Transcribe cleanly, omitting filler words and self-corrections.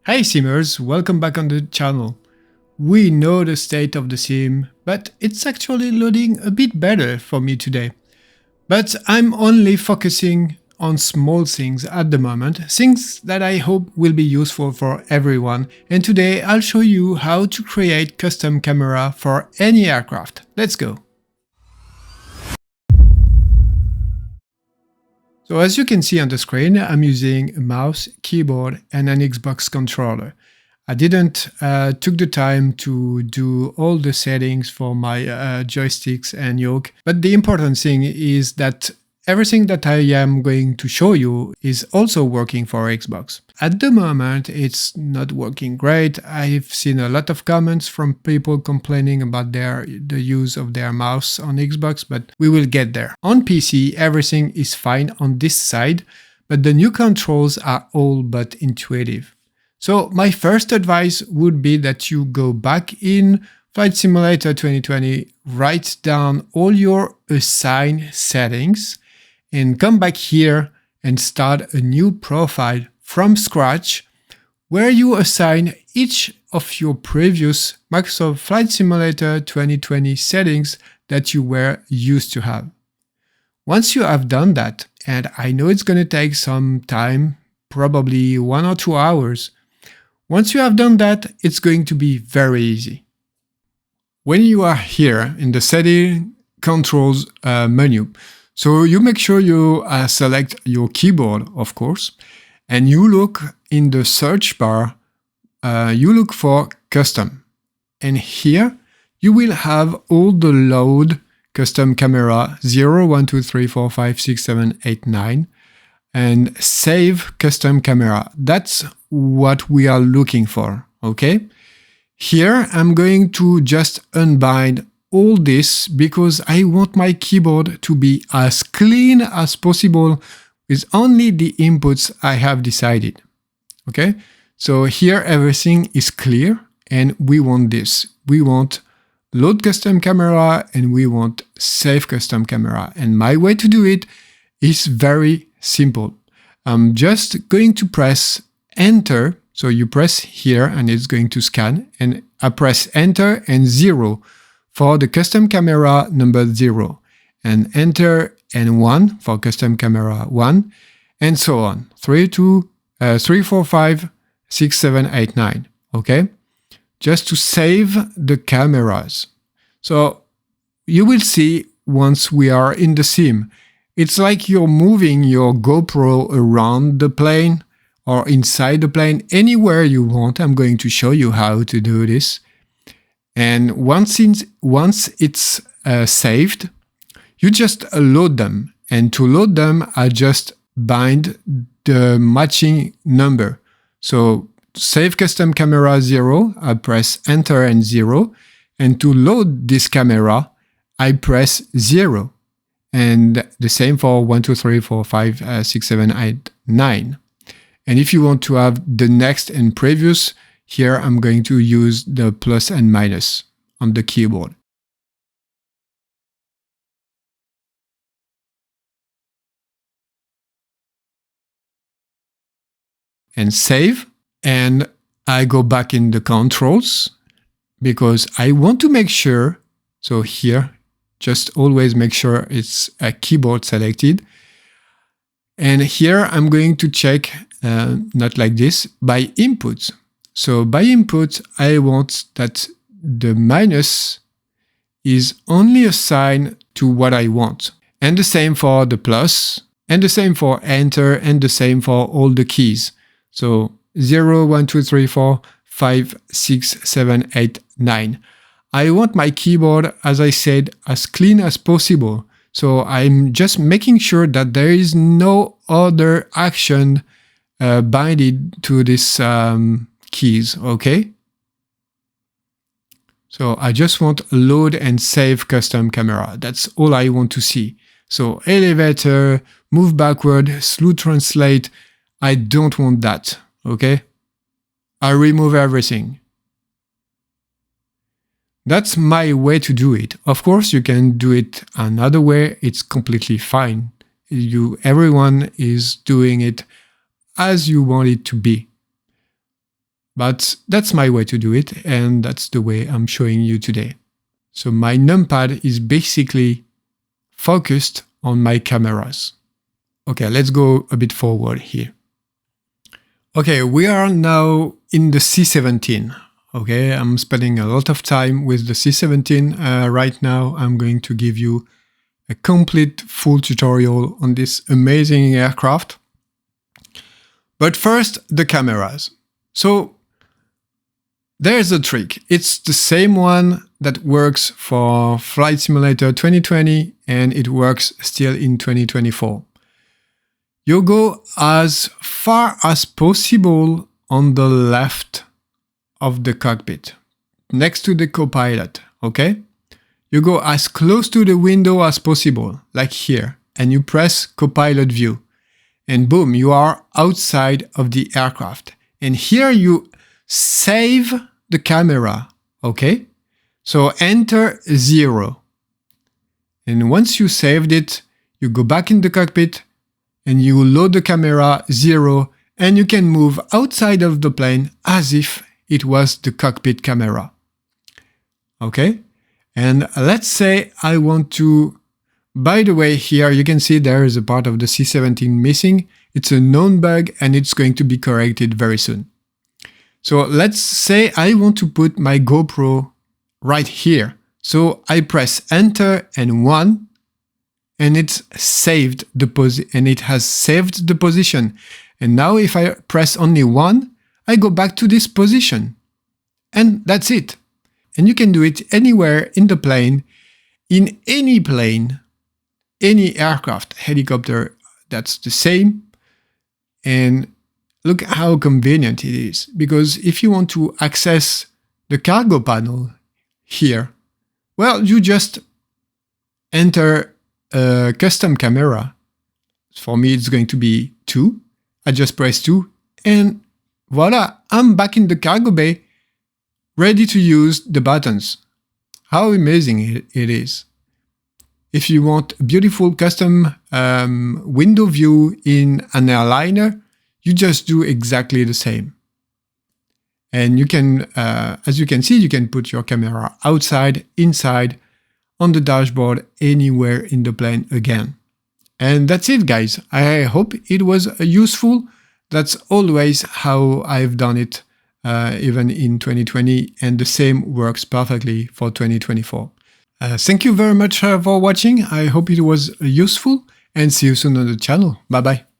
Hey simmers, welcome back on the channel. We know the state of the sim, but it's actually loading a bit better for me today. But I'm only focusing on small things at the moment, things that I hope will be useful for everyone, and today I'll show you how to create custom camera for any aircraft. Let's go! So as you can see on the screen, I'm using a mouse, keyboard and an Xbox controller. I didn't took the time to do all the settings for my joysticks and yoke, but the important thing is that everything that I am going to show you is also working for Xbox. At the moment, it's not working great. I've seen a lot of comments from people complaining about the use of their mouse on Xbox, but we will get there. On PC, everything is fine on this side, but the new controls are all but intuitive. So my first advice would be that you go back in Flight Simulator 2020, write down all your assigned settings, and come back here and start a new profile from scratch where you assign each of your previous Microsoft Flight Simulator 2020 settings that you were used to have. Once you have done that, and I know it's going to take some time, probably 1 or 2 hours, once you have done that, it's going to be very easy. When you are here in the Setting Controls menu, so you make sure you select your keyboard, of course, and you look in the search bar, you look for Custom. And here you will have all the load custom camera 0, 1, 2, 3, 4, 5, 6, 7, 8, 9. And save custom camera. That's what we are looking for, okay? Here, I'm going to just unbind all this because I want my keyboard to be as clean as possible with only the inputs I have decided, okay? So here, everything is clear and we want this. We want load custom camera and we want save custom camera. And my way to do it is very simple. I'm just going to press enter. So you press here and it's going to scan, and I press enter and 0 for the custom camera number 0, and enter and 1 for custom camera 1, and so on. 3, 4, 5, 6, 7, 8, 9. Okay. Just to save the cameras. So you will see once we are in the sim, it's like you're moving your GoPro around the plane or inside the plane, anywhere you want. I'm going to show you how to do this. And once it's saved, you just load them. And to load them, I just bind the matching number. So save custom camera 0, I press enter and 0. And to load this camera, I press 0. And the same for 1, 2, 3, 4, 5, 6, 7, 8, 9. And if you want to have the next and previous, here I'm going to use the plus and minus on the keyboard. And save. And I go back in the controls because I want to make sure, so here, just always make sure it's a keyboard selected. And here I'm going to check, not like this, by inputs. So by input, I want that the minus is only assigned to what I want. And the same for the plus, and the same for enter, and the same for all the keys. So 0, 1, 2, 3, 4, 5, 6, 7, 8, 9. I want my keyboard, as I said, as clean as possible. So I'm just making sure that there is no other action binded to these keys, okay? So I just want load and save custom camera. That's all I want to see. So elevator, move backward, slew translate. I don't want that, okay? I remove everything. That's my way to do it. Of course, you can do it another way. It's completely fine. Everyone is doing it as you want it to be. But that's my way to do it, and that's the way I'm showing you today. So my numpad is basically focused on my cameras. Okay, let's go a bit forward here. Okay, we are now in the C17. Okay, I'm spending a lot of time with the C17 right now. I'm going to give you a complete full tutorial on this amazing aircraft. But first, the cameras. So there's a trick. It's the same one that works for Flight Simulator 2020 and it works still in 2024. You go as far as possible on the left of the cockpit, next to the co-pilot, okay? You go as close to the window as possible, like here, and you press co-pilot view. And boom, you are outside of the aircraft. And here you save the camera, okay? So enter 0. And once you saved it, you go back in the cockpit and you load the camera 0 and you can move outside of the plane as if it was the cockpit camera. Okay? And let's say I want to, by the way, here you can see there is a part of the C17 missing. It's a known bug and it's going to be corrected very soon. So let's say I want to put my GoPro right here. So I press enter and 1 and it has saved the position. And now if I press only 1, I go back to this position. And that's it. And you can do it anywhere in the plane, in any plane, any aircraft, helicopter, that's the same. And look how convenient it is. Because if you want to access the cargo panel here, well, you just enter a custom camera. For me, it's going to be 2. I just press 2 and voila, I'm back in the cargo bay, ready to use the buttons. How amazing it is. If you want a beautiful custom window view in an airliner, you just do exactly the same. And you can, as you can see, you can put your camera outside, inside, on the dashboard, anywhere in the plane again. And that's it, guys. I hope it was useful. That's always how I've done it, even in 2020, and the same works perfectly for 2024. Thank you very much for watching. I hope it was useful, and see you soon on the channel. Bye-bye.